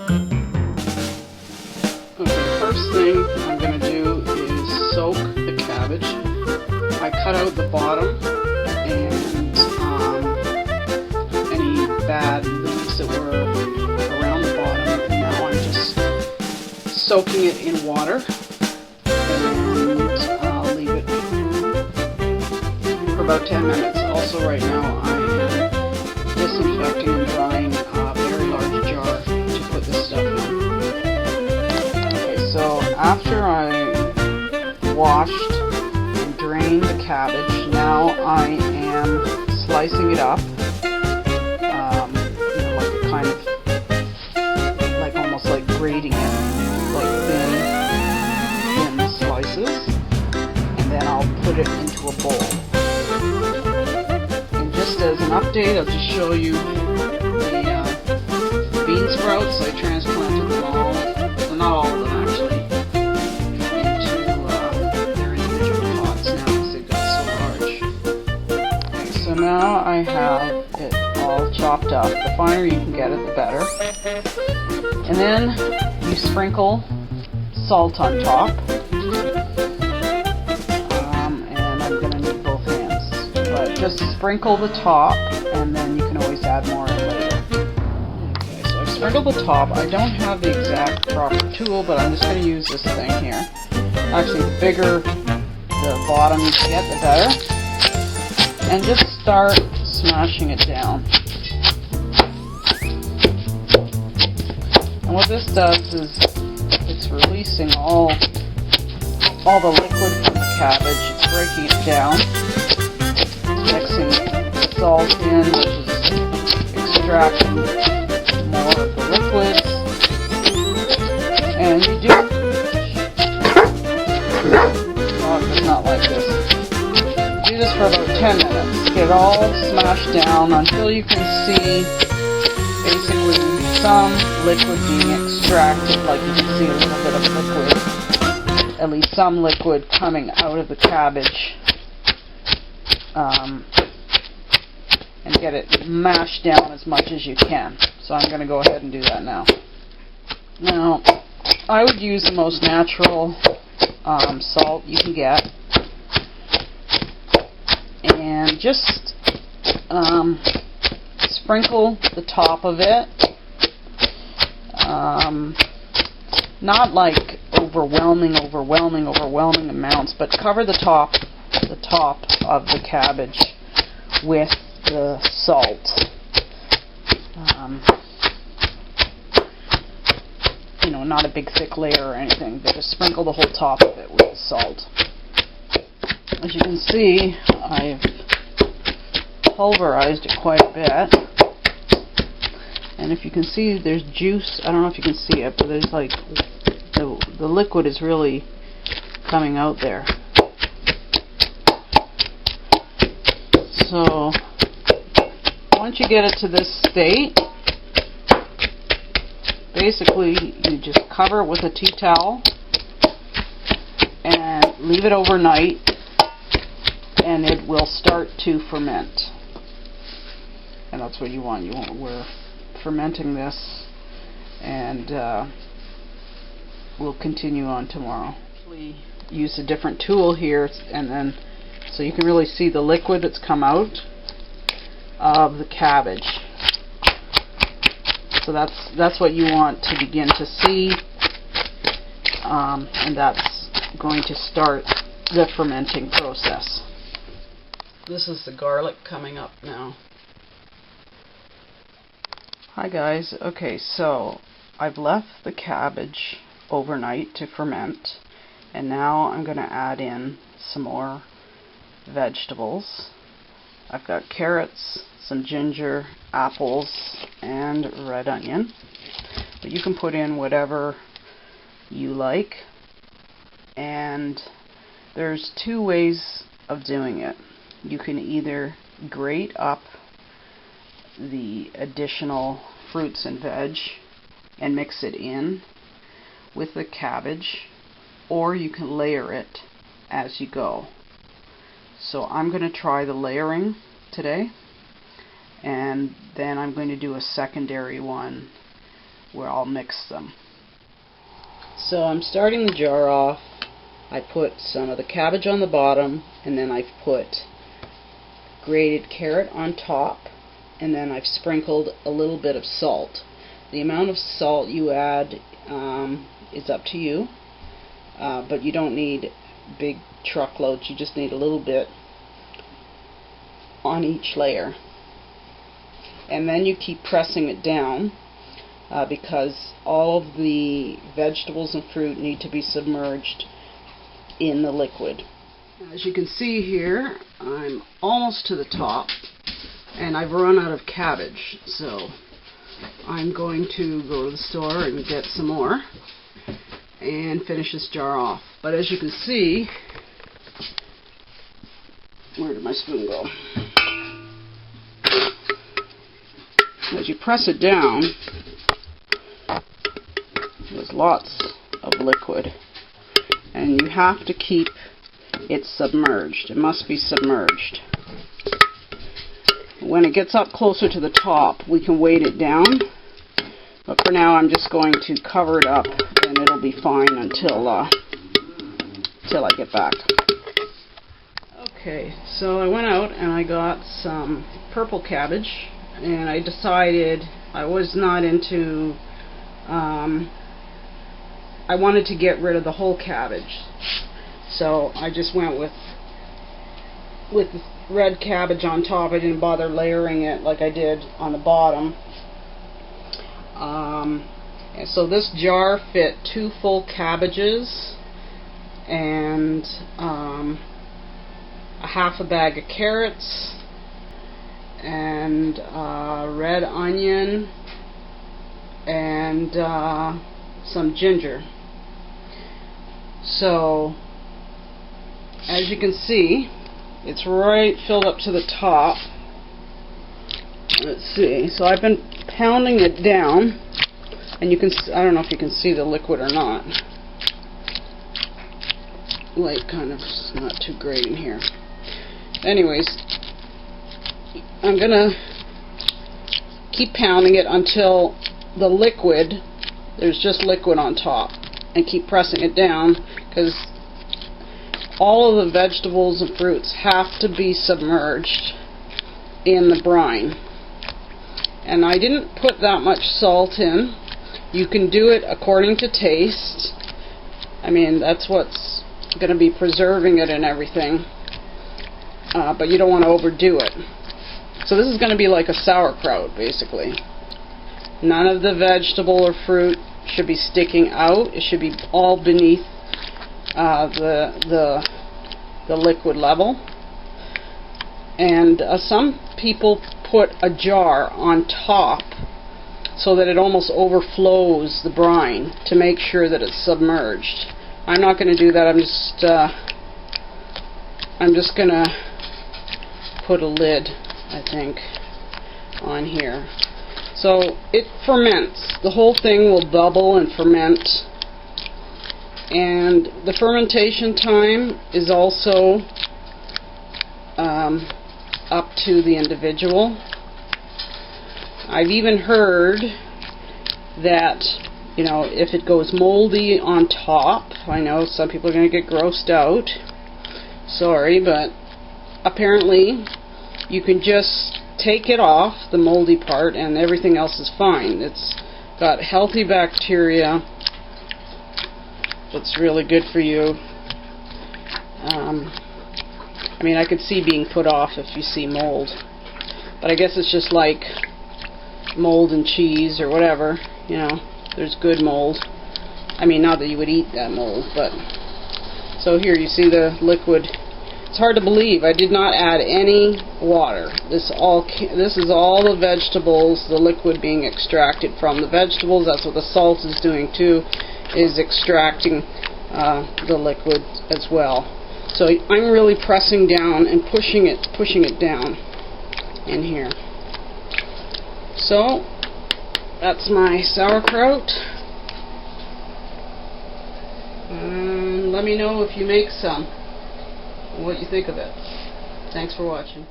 Okay, first thing I'm going to do is soak the cabbage. I cut out the bottom and any bad leaves that were around the bottom, and now I'm just soaking it in water, and I'll leave it for about 10 minutes. Also right now I am disinfecting and drying a very large jar to put this stuff in. Okay, so after I washed and drained the cabbage, now I am slicing it up, like a kind of, like almost like grating it, like thin slices, and then I'll put it into a bowl. And just as an update, I'll just show you the bean sprouts. I transplanted them all, well, not all of them actually, into their individual pots now because they've got so large. Okay, so now I have it all chopped up. The finer you can get it, the better. And then you sprinkle salt on top. And I'm going to need both hands. But just sprinkle the top, and then you can always add more in later. Okay, so I've sprinkled the top. I don't have the exact proper tool, but I'm just going to use this thing here. Actually, the bigger the bottom you get, the better. And just start smashing it down. And what this does is it's releasing all the liquid from the cabbage. It's breaking it down, mixing salt in, which is extracting more of the liquids. And you do not like this. Do this for about 10 minutes. Get it all smashed down until you can see basically some liquid being extracted, like you can see a little bit of liquid, at least some liquid coming out of the cabbage, and get it mashed down as much as you can. So I'm going to go ahead and do that now. Now, I would use the most natural salt you can get, and just sprinkle the top of it. Not like overwhelming amounts, but cover the top of the cabbage with the salt. Not a big thick layer or anything, but just sprinkle the whole top of it with the salt. As you can see, I've pulverized it quite a bit. And if you can see, there's juice. I don't know if you can see it, but there's like the liquid is really coming out there. So once you get it to this state, basically you just cover it with a tea towel and leave it overnight, and it will start to ferment. And that's what you want. We're fermenting this, and we'll continue on tomorrow. We use a different tool here, and then so you can really see the liquid that's come out of the cabbage. So that's what you want to begin to see, and that's going to start the fermenting process. This is the garlic coming up now. Hi guys. Okay, so I've left the cabbage overnight to ferment, and now I'm going to add in some more vegetables. I've got carrots, some ginger, apples, and red onion. But you can put in whatever you like, and there's two ways of doing it. You can either grate up the additional fruits and veg and mix it in with the cabbage, or you can layer it as you go. So I'm going to try the layering today, and then I'm going to do a secondary one where I'll mix them. So I'm starting the jar off. I put some of the cabbage on the bottom, and then I've put grated carrot on top, and then I've sprinkled a little bit of salt. The amount of salt you add is up to you, but you don't need big truckloads, you just need a little bit on each layer. And then you keep pressing it down because all of the vegetables and fruit need to be submerged in the liquid. As you can see here, I'm almost to the top, and I've run out of cabbage, so I'm going to go to the store and get some more and finish this jar off. But as you can see, where did my spoon go? As you press it down, there's lots of liquid, and you have to keep it submerged. It must be submerged. When it gets up closer to the top, we can weight it down, but for now I'm just going to cover it up, and it'll be fine until I get back. Okay, so I went out and I got some purple cabbage, and I decided I was not into, I wanted to get rid of the whole cabbage. So I just went with the red cabbage on top. I didn't bother layering it like I did on the bottom. And so this jar fit 2 full cabbages and a half a bag of carrots and red onion and some ginger. So as you can see, it's right filled up to the top. Let's see. So I've been pounding it down, and you can, I don't know if you can see the liquid or not. Light kind of not too great in here. Anyways, I'm gonna keep pounding it until the liquid, there's just liquid on top, and keep pressing it down, because all of the vegetables and fruits have to be submerged in the brine. And I didn't put that much salt in. You can do it according to taste. I mean, that's what's going to be preserving it and everything. But you don't want to overdo it. So this is going to be like a sauerkraut, basically. None of the vegetable or fruit should be sticking out. It should be all beneath the liquid level. And some people put a jar on top so that it almost overflows the brine to make sure that it's submerged. I'm not going to do that. I'm just going to put a lid, I think, on here. So it ferments. The whole thing will bubble and ferment. And the fermentation time is also up to the individual. I've even heard that, you know, if it goes moldy on top, I know some people are going to get grossed out. Sorry, but apparently you can just take it off, the moldy part, and everything else is fine. It's got healthy bacteria. That's really good for you. I mean, I could see being put off if you see mold, but I guess it's just like mold in cheese or whatever, you know. There's good mold. I mean, not that you would eat that mold, but so here you see the liquid. It's hard to believe I did not add any water. This is all the vegetables, the liquid being extracted from the vegetables. That's what the salt is doing too, is extracting the liquid as well. So I'm really pressing down and pushing it down in here. So that's my sauerkraut. Let me know if you make some and what you think of it. Thanks for watching.